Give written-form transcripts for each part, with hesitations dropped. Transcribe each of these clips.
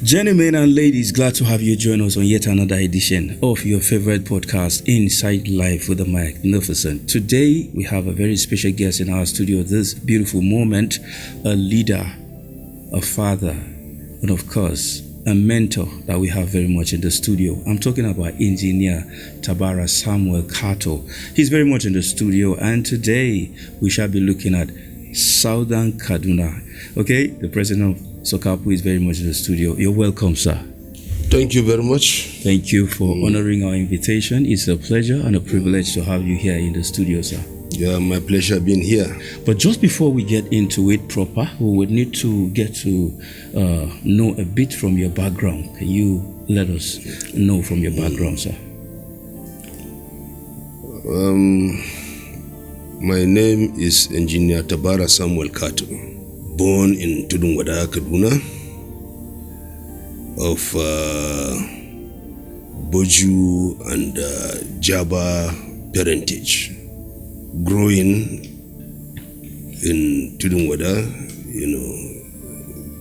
Gentlemen and ladies, glad to have you join us on yet another edition of your favorite podcast, Inside Life with the Magnificent. Today, we have a very special guest in our studio this beautiful moment, a leader, a father, and of course, a mentor that we have very much in the studio. I'm talking about Engr Tabara Samuel Kato. He's very much in the studio, and today we shall be looking at Southern Kaduna. Okay, the president of SOKAPUA is very much in the studio. You're welcome, sir. Thank you very much. Thank you for honoring our invitation. It's a pleasure and a privilege to have you here in the studio, sir. Yeah, my pleasure being here. But just before we get into it proper, we would need to get to know a bit from your background. Can you let us know from your background, sir? My name is Engr Tabara Samuel Kato, born in Tudungwada, Kaduna, of Boju and Jaba parentage. Growing in Tudungwada,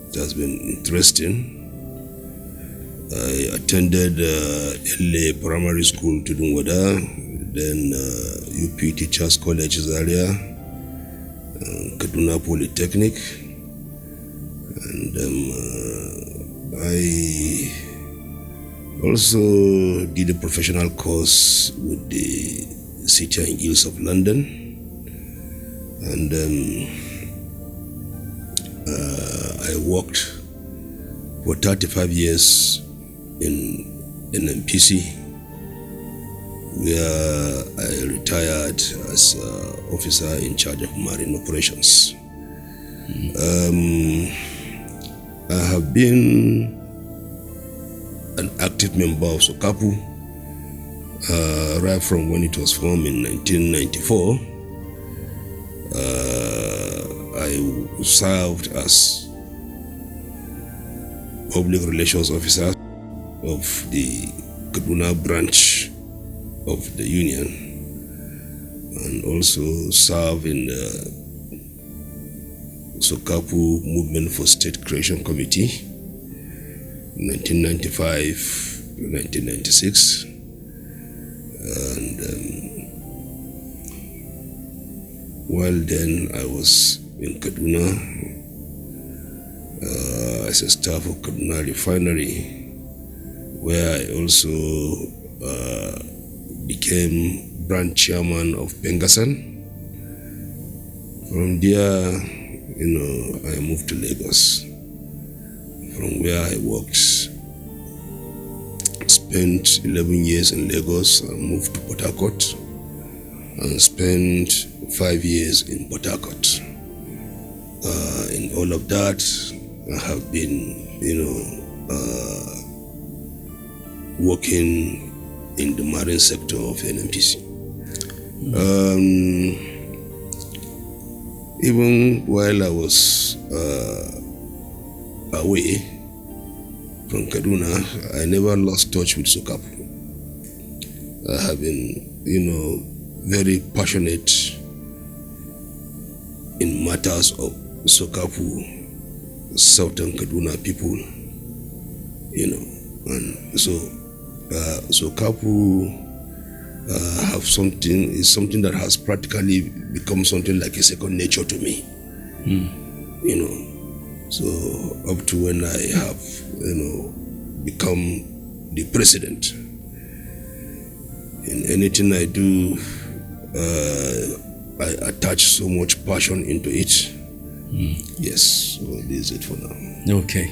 it has been interesting. I attended LA Primary School, Tudungwada, then UP Teachers College Zaria, Kaduna Polytechnic, and I also did a professional course with the City and Guilds of London, and I worked for 35 years in NMPC, where I retired as officer in charge of marine operations. I have been an active member of SOKAPUA right from when it was formed in 1994. I served as public relations officer of the Kaduna branch of the union, and also served in the SOKAPUA Movement for State Creation Committee 1995 to 1996. And while then I was in Kaduna as a staff of Kaduna Refinery, where I also became branch chairman of Pengasan. From there, I moved to Lagos, from where I worked. Spent 11 years in Lagos and moved to Port Harcourt, and spent 5 years in Port Harcourt. In all of that, I have been, working in the marine sector of NMPC. Even while I was away from Kaduna, I never lost touch with SOKAPUA. I have been, very passionate in matters of SOKAPUA, Southern Kaduna people, and so SOKAPUA is something that has practically become something like a second nature to me. So up to when I have, become the president, in anything I do, I attach so much passion into it. Yes, so this is it for now. Okay.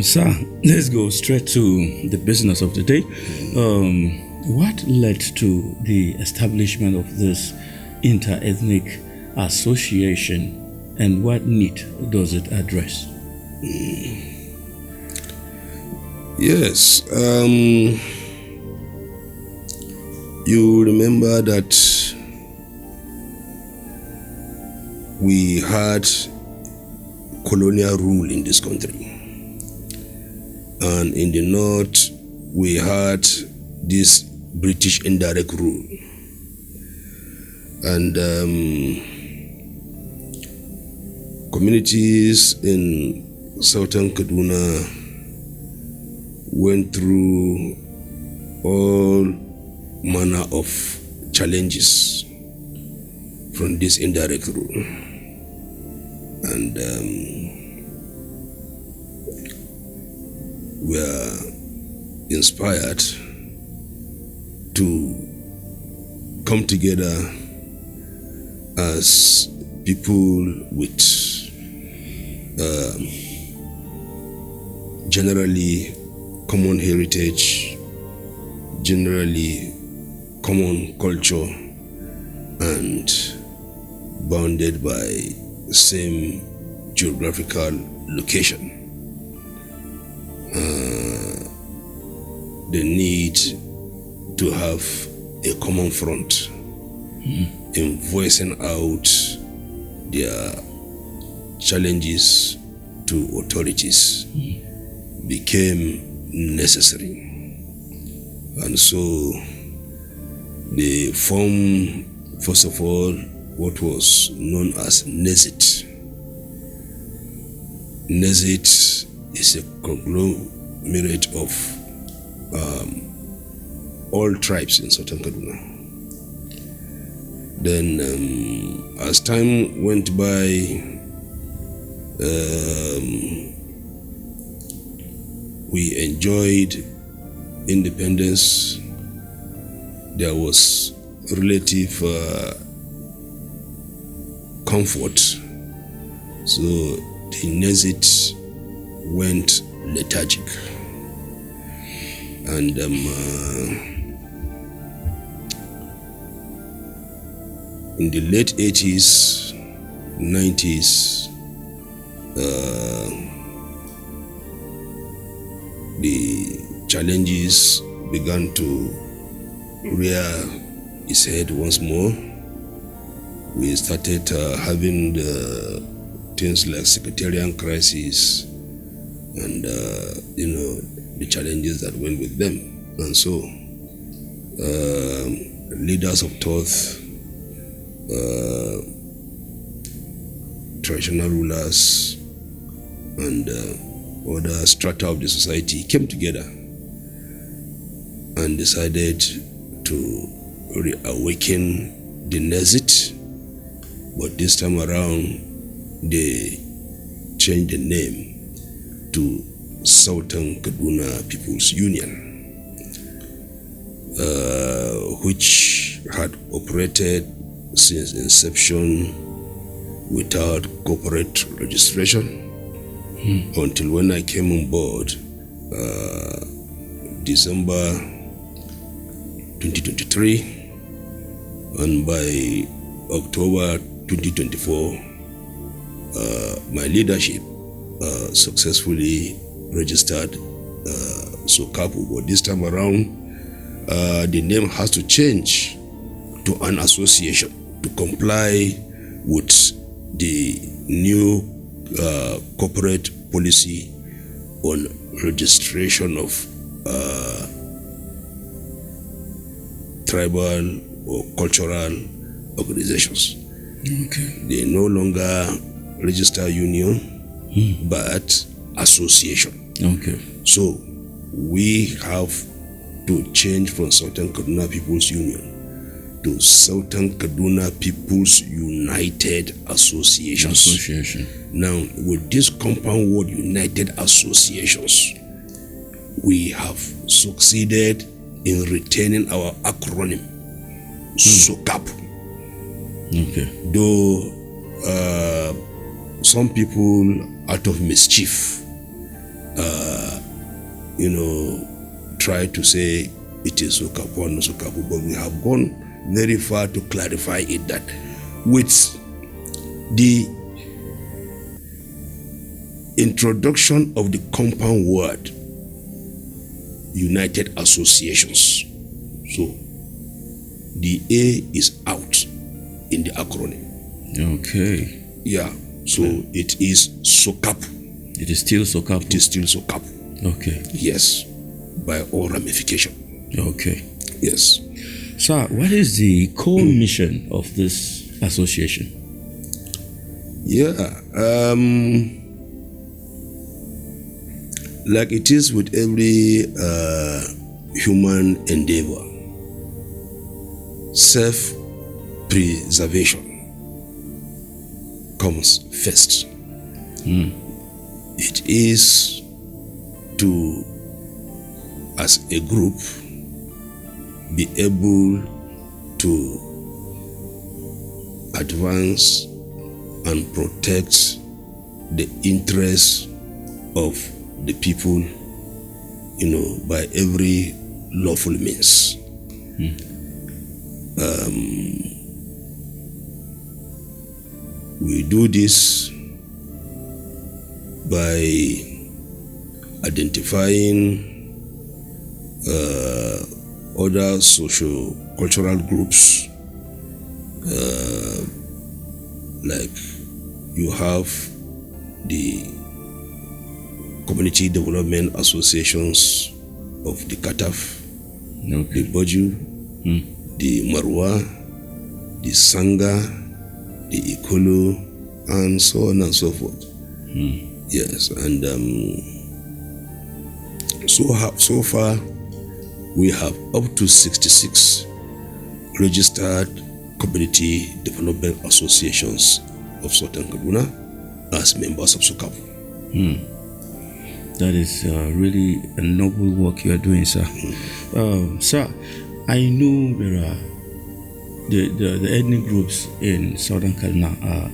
Sir, let's go straight to the business of the day. What led to the establishment of this inter-ethnic association, and what need does it address? Yes. You remember that we had colonial rule in this country, and in the north we had this British indirect rule, and communities in southern Kaduna went through all manner of challenges from this indirect rule, and we are inspired to come together as people with generally common heritage, generally common culture, and bounded by same geographical location. The need to have a common front in voicing out their challenges to authorities became necessary. And so they formed, first of all, what was known as NESIT. NESIT is a conglomerate of all tribes in Southern Kaduna. Then as time went by, we enjoyed independence. There was relative comfort. So the NESIT went lethargic. And in the late 80s, 90s, the challenges began to rear its head once more. We started having the things like sectarian crisis and the challenges that went with them. And so leaders of thought, traditional rulers, and other strata of the society came together and decided to reawaken the NESIT, but this time around they changed the name to Southern Kaduna People's Union, which had operated since inception without corporate registration until when I came on board December 2023, and by October 2024 my leadership successfully registered SOKAPU, but this time around the name has to change to an association to comply with the new corporate policy on registration of tribal or cultural organizations. Okay. They no longer register union, but association. Okay. So we have to change from Southern Kaduna People's Union to Southern Kaduna People's United Associations. Association. Now, with this compound word United Associations, we have succeeded in retaining our acronym, SOKAPU. Okay. Though some people, out of mischief, try to say it is SOKAPU and SOKAPU, but we have gone very far to clarify it that with the introduction of the compound word United Associations, so the A is out in the acronym. Okay. Yeah, so it is SOKAPU. It is still SOKAPU. It is still SOKAPU. Okay. Yes, by all ramification. Okay. Yes. Sir, what is the core mission of this association? Yeah. like it is with every human endeavor, self-preservation comes first. It is to, as a group, be able to advance and protect the interests of the people, by every lawful means. We do this by identifying other socio-cultural groups, like you have the community development associations of the Kataf, the Boju, the Marwa, the Sangha, the Ikolo, and so on and so forth. Yes, and so far we have up to 66 registered community development associations of Southern Kaduna as members of SOKAPU. That is really a noble work you are doing, sir. Sir, I know there are the ethnic groups in Southern Kaduna are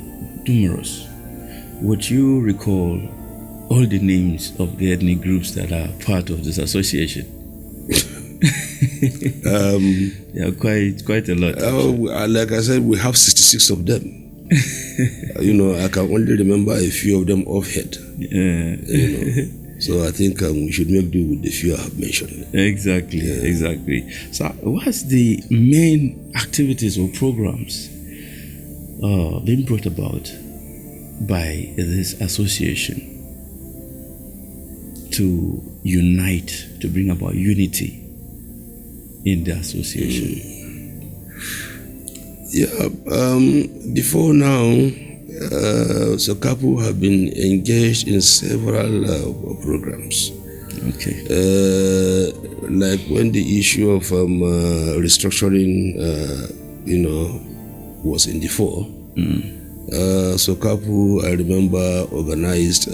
numerous. Would you recall all the names of the ethnic groups that are part of this association? Yeah, quite a lot. Like I said, we have 66 of them. I can only remember a few of them offhand. So I think we should make do with the few I have mentioned. Exactly. So what's the main activities or programs being brought about by this association to unite, to bring about unity in the association? Before now, SOKAPU have been engaged in several programs. Okay. Like when the issue of restructuring, was in the fore, SOKAPU, I remember, organized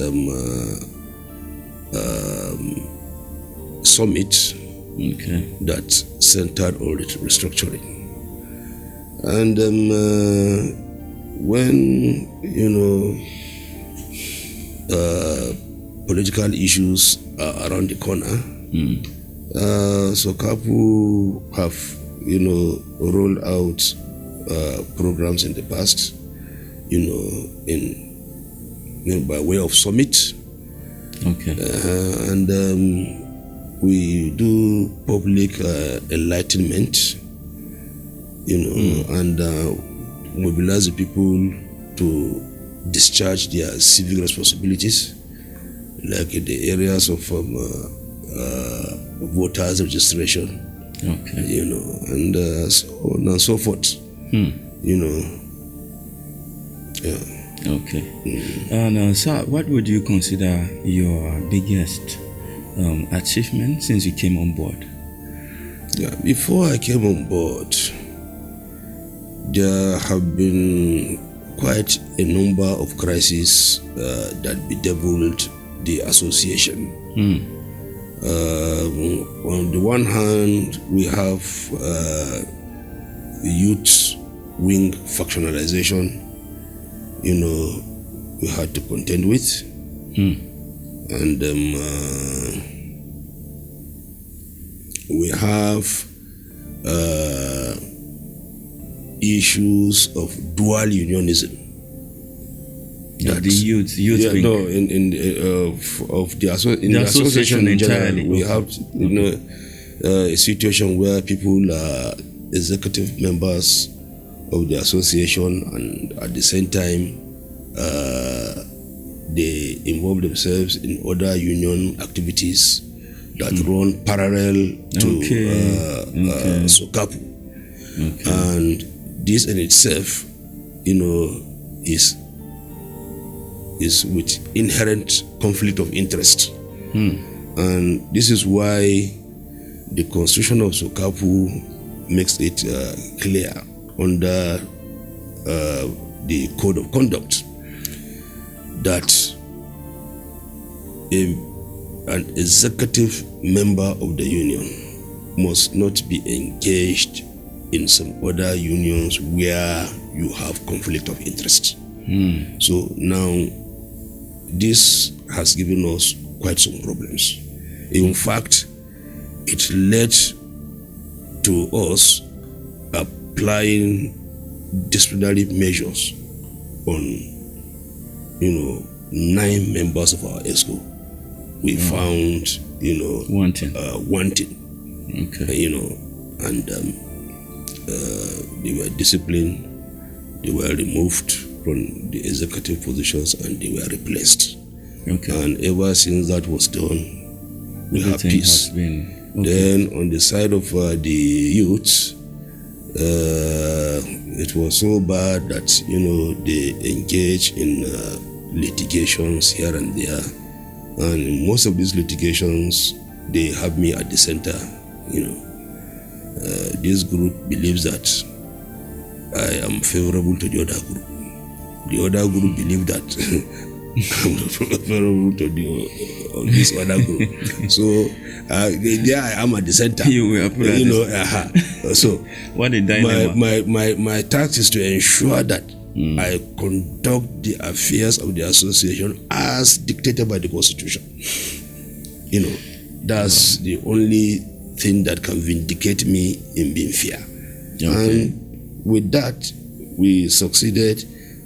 summit that centered on restructuring. And when political issues are around the corner, SOKAPU have rolled out programs in the past, by way of summit. And we do public enlightenment, and mobilize the people to discharge their civic responsibilities, like in the areas of voters registration, and so on and so forth. And sir, what would you consider your biggest achievement since you came on board? Before I came on board, there have been quite a number of crises that bedeviled the association. On the one hand, we have youth wing factionalization, we had to contend with. And we have issues of dual unionism. The youth wing. No, of the association entirely. We have a situation where people are executive members of the association, and at the same time they involve themselves in other union activities that run parallel to SOKAPU. And this in itself, is with inherent conflict of interest, And this is why the Constitution of SOKAPU makes it clear under the Code of Conduct that an executive member of the union must not be engaged in some other unions where you have conflict of interest. So now this has given us quite some problems. In fact, it led to us applying disciplinary measures on 9 members of our ESCO. We found wanting. Okay. And they were disciplined, they were removed from the executive positions, and they were replaced. Okay. And ever since that was done, we have peace. Then on the side of the youth, it was so bad that they engage in litigations here and there, and in most of these litigations they have me at the center. This group believes that I am favorable to the other group. The other group believe that I'm not favorable to this other group. So there I am at the center. So what a dilemma. My task is to ensure that I conduct the affairs of the association as dictated by the Constitution. That's the only thing that can vindicate me in being fair. Okay. And with that, we succeeded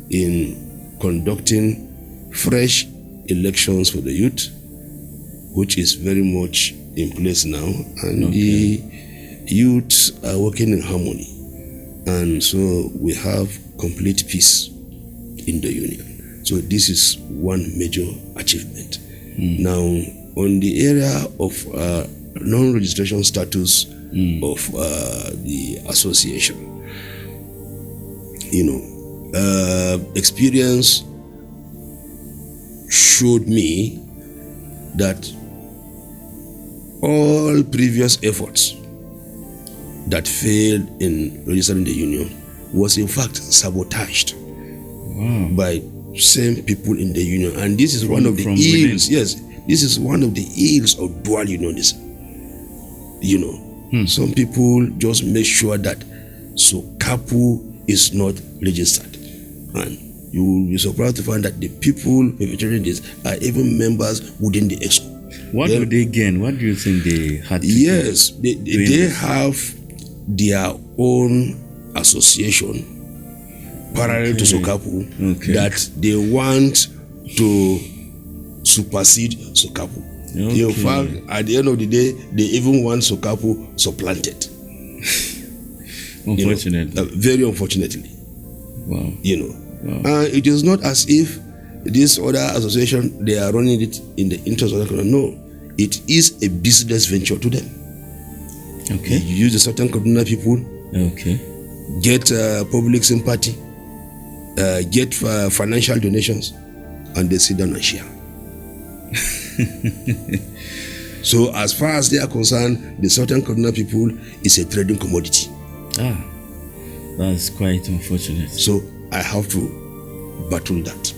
in conducting fresh elections for the youth, which is very much in place now, and the youth are working in harmony, and so we have complete peace in the union. So this is one major achievement. Now, on the area of non-registration status of the association, experience showed me that all previous efforts that failed in registering the union was in fact sabotaged by same people in the union, and this is one of the ills. Yes, this is one of the ills of dual unionism. Some people just make sure that SOKAPU is not registered, and you will be surprised to find that the people perpetrating this are even members within the ESCO. What do they gain? What do you think they had to do? They have their own association parallel to SOKAPU that they want to supersede SOKAPU. In fact, at the end of the day, they even want SOKAPU supplanted. Unfortunately. Very unfortunately. Wow. It is not as if this other association, they are running it in the interest of the country. No, it is a business venture to them. Okay. You use the certain Kaduna people. Okay. Get public sympathy. Get financial donations, and they sit down and share. So as far as they are concerned, the Southern Kaduna people is a trading commodity. That's quite unfortunate. So I have to battle that.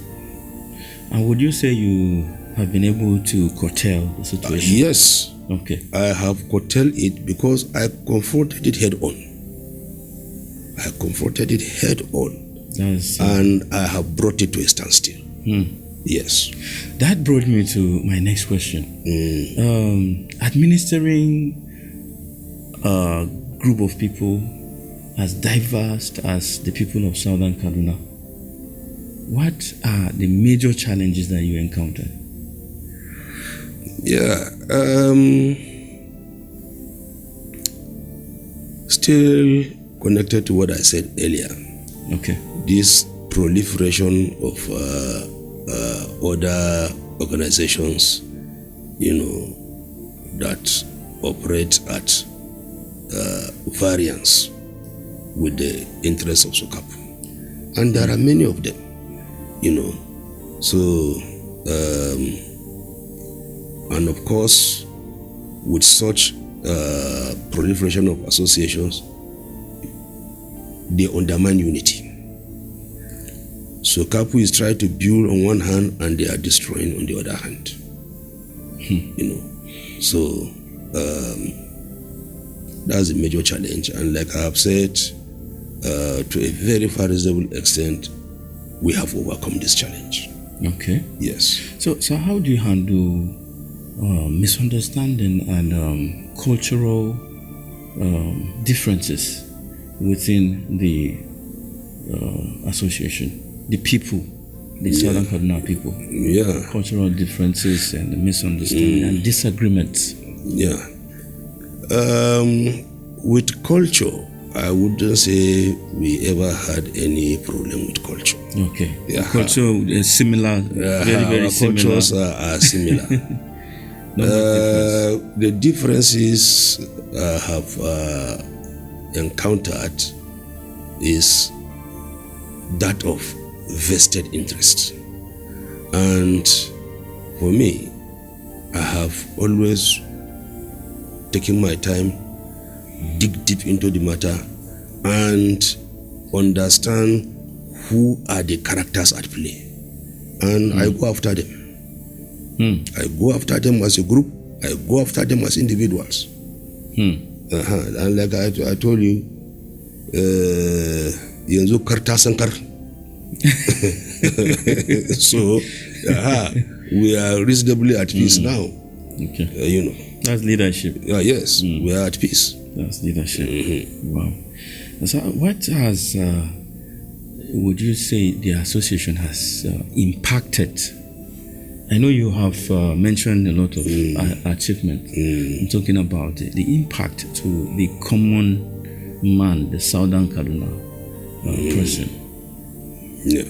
And would you say you have been able to curtail the situation? Yes. Okay. I have curtailed it because I confronted it head on. And I have brought it to a standstill. Yes. That brought me to my next question. Administering a group of people as diverse as the people of Southern Kaduna, what are the major challenges that you encounter? Still connected to what I said earlier. Okay. This proliferation of other organizations, that operate at variance with the interests of SOKAPU. And there are many of them, So And of course, with such proliferation of associations, they undermine unity. So SOKAPU is trying to build on one hand and they are destroying on the other hand. You know, so that's a major challenge. And like I have said, to a very far reasonable extent, we have overcome this challenge. Okay. Yes. So how do you handle misunderstanding and cultural differences within the association? The people, the Southern Kaduna people. Yeah. Cultural differences and misunderstanding and disagreements. Yeah. With culture, I wouldn't say we ever had any problem with culture. Okay. Yeah. Culture is similar, very our similar. cultures are similar. The differences I have encountered is that of vested interest. And for me, I have always taken my time, dig deep into the matter, and understand who are the characters at play. And I go after them. I go after them as a group. I go after them as individuals. And like I told you, yanzu karta sankar. So we are reasonably at peace now. Okay. You know. That's leadership. Yes, we are at peace. That's leadership. Wow. So what has, would you say the association has impacted? I know you have mentioned a lot of achievements. I'm talking about the impact to the common man, the Southern Kaduna person. Yeah.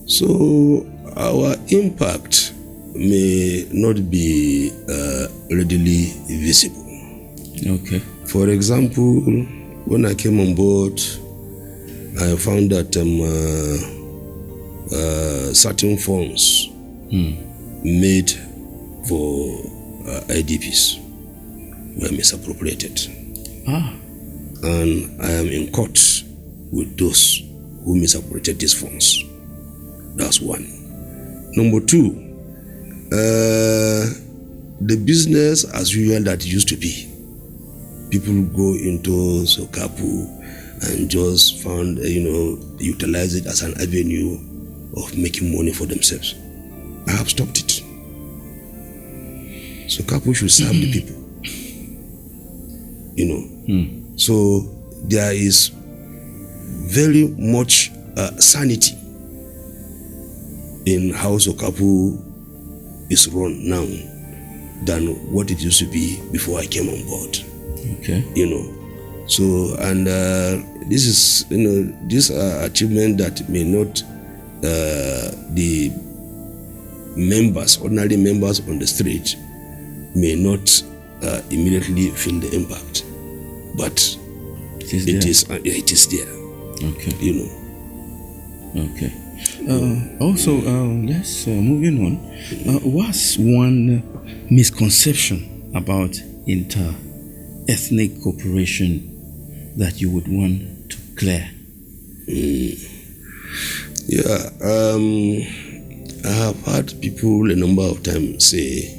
So our impact may not be readily visible. Okay. For example, when I came on board, I found that certain funds made for IDPs were misappropriated. And I am in court with those who misappropriated these funds. That's one. Number two, the business as usual that used to be. People go into SOKAPU and just found, utilize it as an avenue of making money for themselves. I have stopped it. SOKAPU should serve the people. So there is very much sanity in how SOKAPU is run now than what it used to be before I came on board. Okay. So, and this is, this achievement that may not the members, ordinary members on the street may not immediately feel the impact, but it is there. Okay. Okay. Also, let's moving on. What's one misconception about inter-ethnic cooperation that you would want to clear? I have heard people a number of times say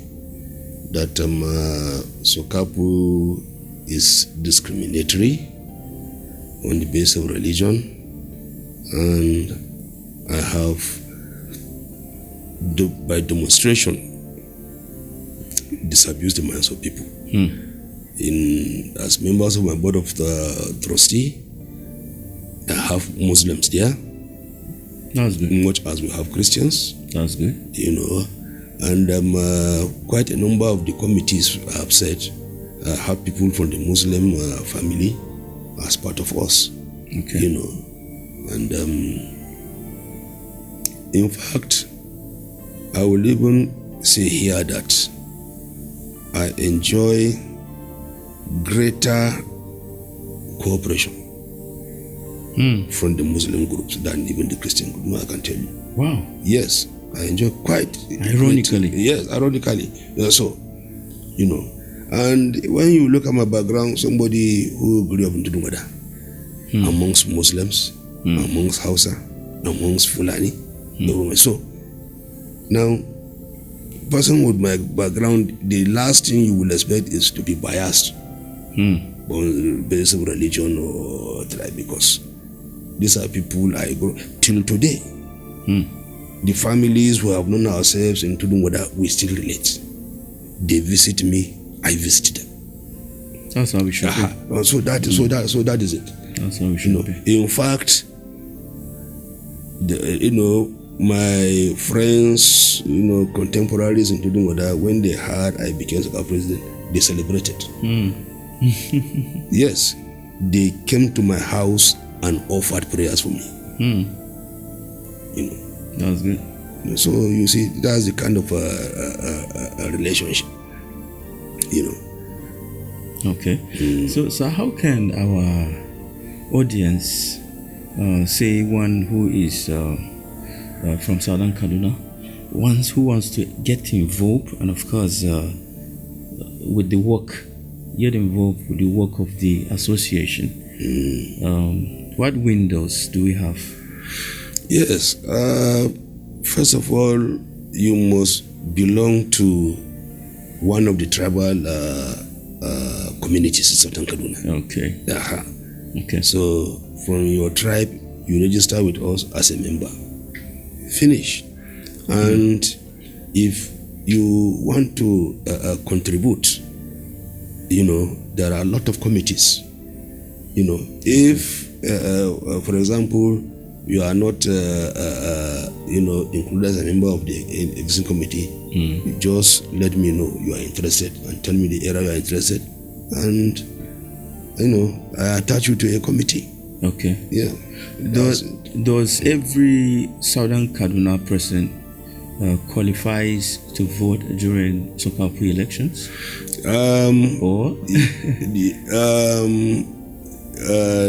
that SOKAPU is discriminatory on the basis of religion, and I have, by demonstration, disabused the minds of people. As members of my board of the trustee, I have Muslims there. That's good. Much as we have Christians. That's good. And quite a number of the committees I have said have people from the Muslim family as part of us. Okay. And in fact, I will even say here that I enjoy greater cooperation from the Muslim groups than even the Christian group. I can tell you. Wow. Yes. I enjoy quite ironically. Yes, ironically. So, and when you look at my background, somebody who grew up in Tudungwada, amongst Muslims, amongst Hausa, amongst Fulani. So now, person with my background, the last thing you will expect is to be biased on the basis of religion or tribe, because these are people I grew till today. The families who have known ourselves in Tudungwada, we still relate. They visit me, I visit them. That's how we should be. So that is it. That's how we should be. In fact, my friends, contemporaries in Tudungwada, when they heard I became SOKAPUA President, they celebrated. Yes, they came to my house and offered prayers for me. That's good. So you see, that's the kind of a relationship, Okay. So how can our audience, say one who is from Southern Kaduna, who wants to get involved, and of course with the work, get involved with the work of the association, what windows do we have? Yes. First of all, you must belong to one of the tribal communities in Southern Kaduna. Okay. Okay. So from your tribe, you register with us as a member. Finish. And if you want to contribute, there are a lot of committees. If, for example, you are not, included as a member of the existing committee, you just let me know you are interested and tell me the area you are interested, and I attach you to a committee. Okay. Yeah. Does every Southern Kaduna person qualifies to vote during SOKAPUA elections? Or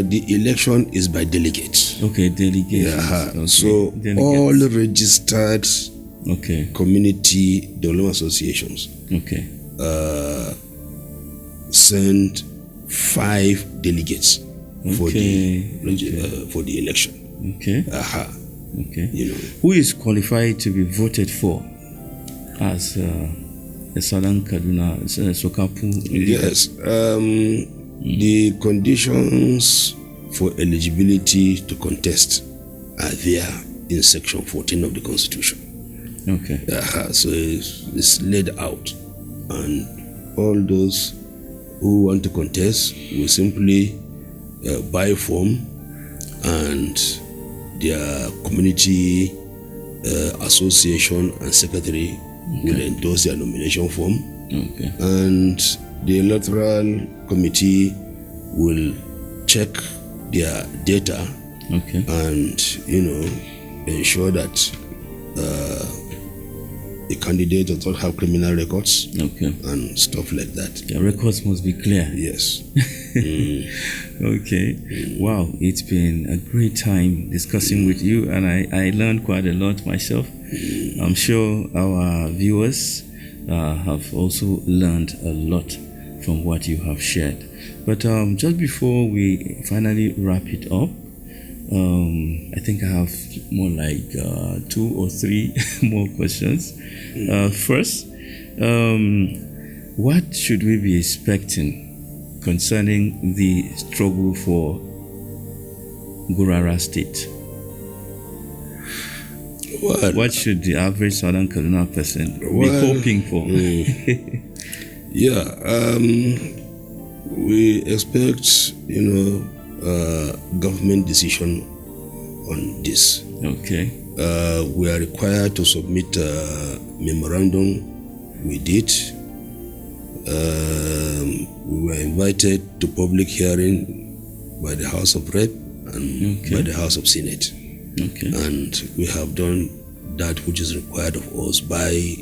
the election is by delegates. Okay, delegates. Yeah. Okay. So delegates. all registered community development associations send 5 delegates for the election. Okay. Who is qualified to be voted for as a Southern Kaduna SOKAPUA? Yes. The conditions for eligibility to contest are there in section 14 of the Constitution. Okay. So it's laid out, and all those who want to contest will simply buy a form, and their community association and secretary will endorse their nomination form. Okay. And the electoral committee will check their data and ensure that the candidate does not have criminal records and stuff like that. Their records must be clear. Yes. Okay. Wow, it's been a great time discussing with you, and I learned quite a lot myself. I'm sure our viewers have also learned a lot from what you have shared. But just before we finally wrap it up, I think I have more like 2 or 3 more questions. First, what should we be expecting concerning the struggle for Gurara State? What should the average Southern Kaduna person be hoping for? We expect, government decision on this. Okay. We are required to submit a memorandum. We did. We were invited to public hearing by the House of Rep and by the House of Senate. Okay. And we have done that which is required of us by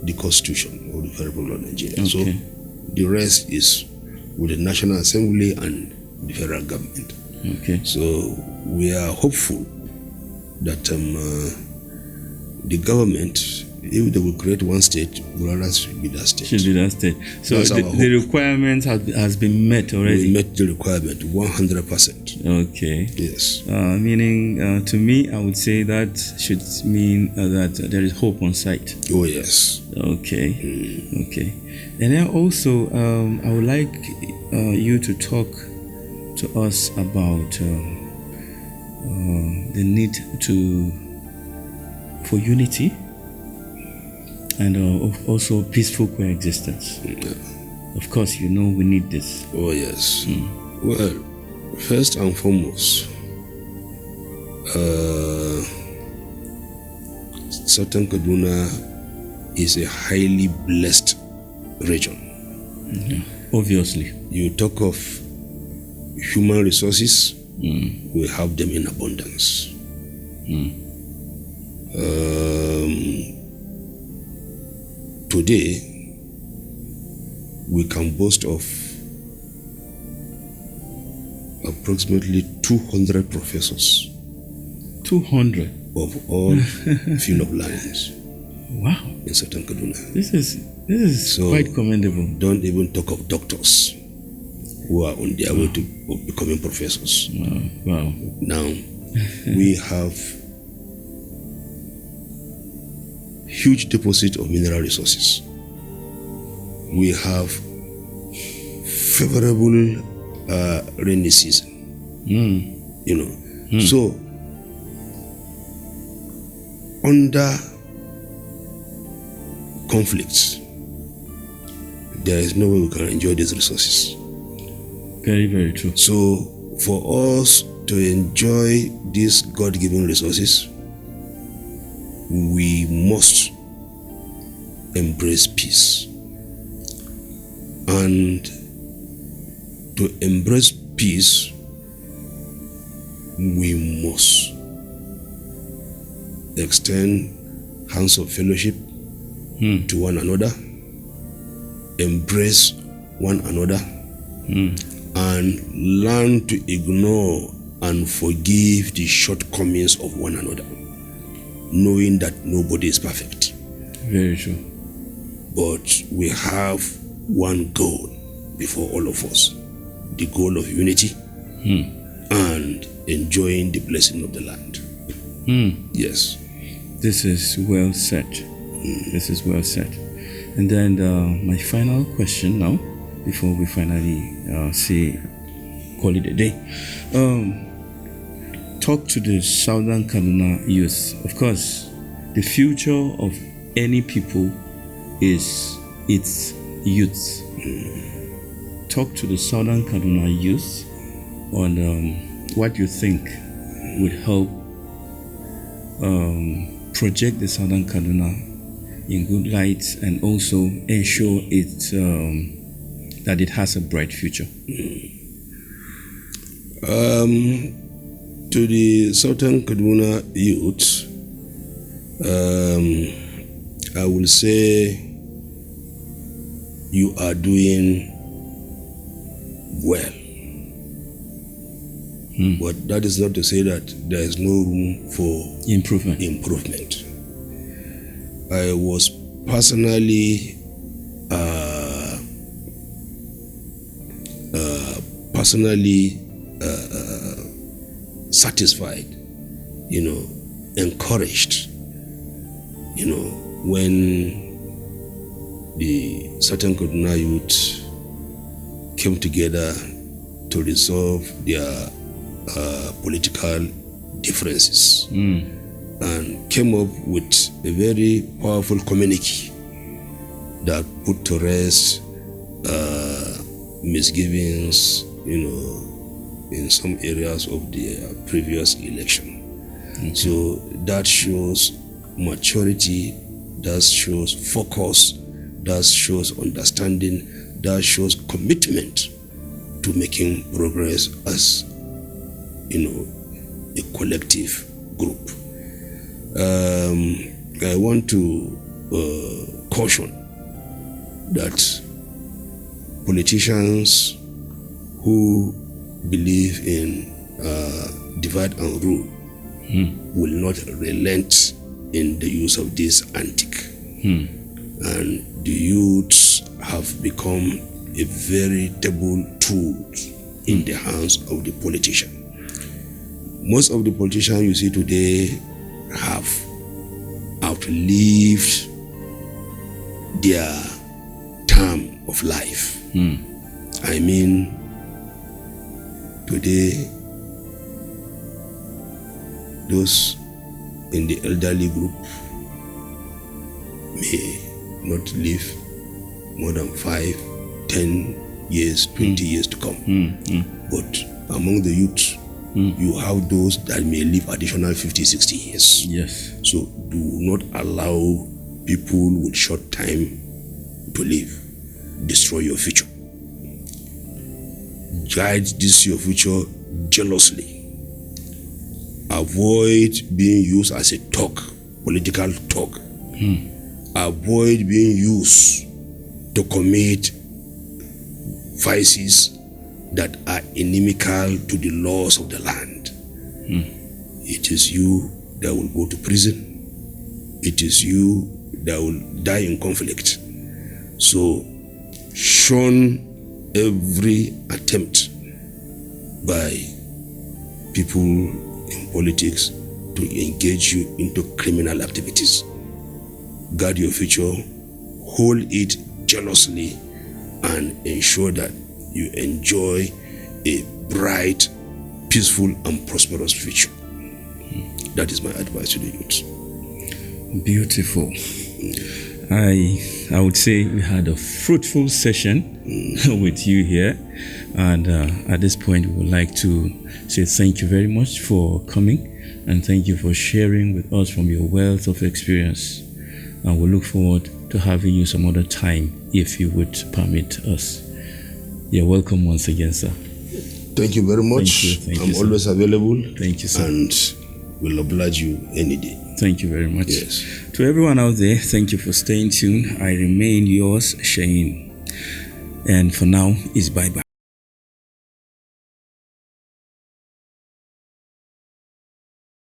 the Constitution of the Federal Republic of Nigeria. So the rest is with the National Assembly and the federal government. Okay. So we are hopeful that the government, if they will create one state, Bulara should be that state. Should be that state. So the requirement has been met already? We met the requirement 100%. Okay. Yes. Meaning, to me, I would say that should mean that there is hope on sight. Oh, yes. Okay. Okay. And then also, I would like you to talk to us about the need for unity and also peaceful coexistence. Yeah. Of course, we need this. Oh, yes. Well, first and foremost, Southern Kaduna is a highly blessed region. Obviously. You talk of human resources, we have them in abundance. Today, we can boast of approximately 200 professors. 200? Of all field of lines. Wow. In Southern Kaduna. This is so quite commendable. Don't even talk of doctors who are on their way to becoming professors. Wow. Now, we have huge deposit of mineral resources. We have favorable rainy season. So under conflicts, there is no way we can enjoy these resources. Very, very true. So for us to enjoy these God-given resources, we must embrace peace. And to embrace peace, we must extend hands of fellowship to one another, embrace one another, and learn to ignore and forgive the shortcomings of one another, knowing that nobody is perfect. Very true. But we have one goal before all of us, the goal of unity and enjoying the blessing of the land. Yes. This is well said. This is well said. And then my final question now, before we finally call it a day. Talk to the Southern Kaduna youth. Of course, the future of any people is its youth. Talk to the Southern Kaduna youth on what you think would help project the Southern Kaduna in good light and also ensure that it has a bright future. To the Southern Kaduna youth, I will say you are doing well. But that is not to say that there is no room for improvement. I was personally satisfied, encouraged, when the Southern Kaduna youth came together to resolve their political differences and came up with a very powerful communique that put to rest misgivings, in some areas of the previous election. So that shows maturity, that shows focus, that shows understanding, that shows commitment to making progress as a collective group. I want to caution that politicians who believe in divide and rule will not relent in the use of this antique. And the youths have become a veritable tool in the hands of the politician. Most of the politicians you see today have outlived their term of life. I mean, today, those in the elderly group may not live more than 5, 10 years, 20 years to come. But among the youth, you have those that may live additional 50, 60 years. Yes. So do not allow people with short time to live destroy your future. Guide this your future jealously. Avoid being used as a talk, political talk. Avoid being used to commit vices that are inimical to the laws of the land. It is you that will go to prison. It is you that will die in conflict. So shun every attempt by people in politics to engage you into criminal activities. Guard your future, hold it jealously, and ensure that you enjoy a bright, peaceful, and prosperous future. That is my advice to the youth. Beautiful. I would say we had a fruitful session with you here, and at this point we would like to say thank you very much for coming, and thank you for sharing with us from your wealth of experience, and we look forward to having you some other time if you would permit us. You're welcome once again, sir. Thank you very much. Thank you, I'm always available. Thank you, sir. And will oblige you any day. Thank you very much. Yes. To everyone out there, thank you for staying tuned. I remain yours, Shane. And for now, it's bye-bye.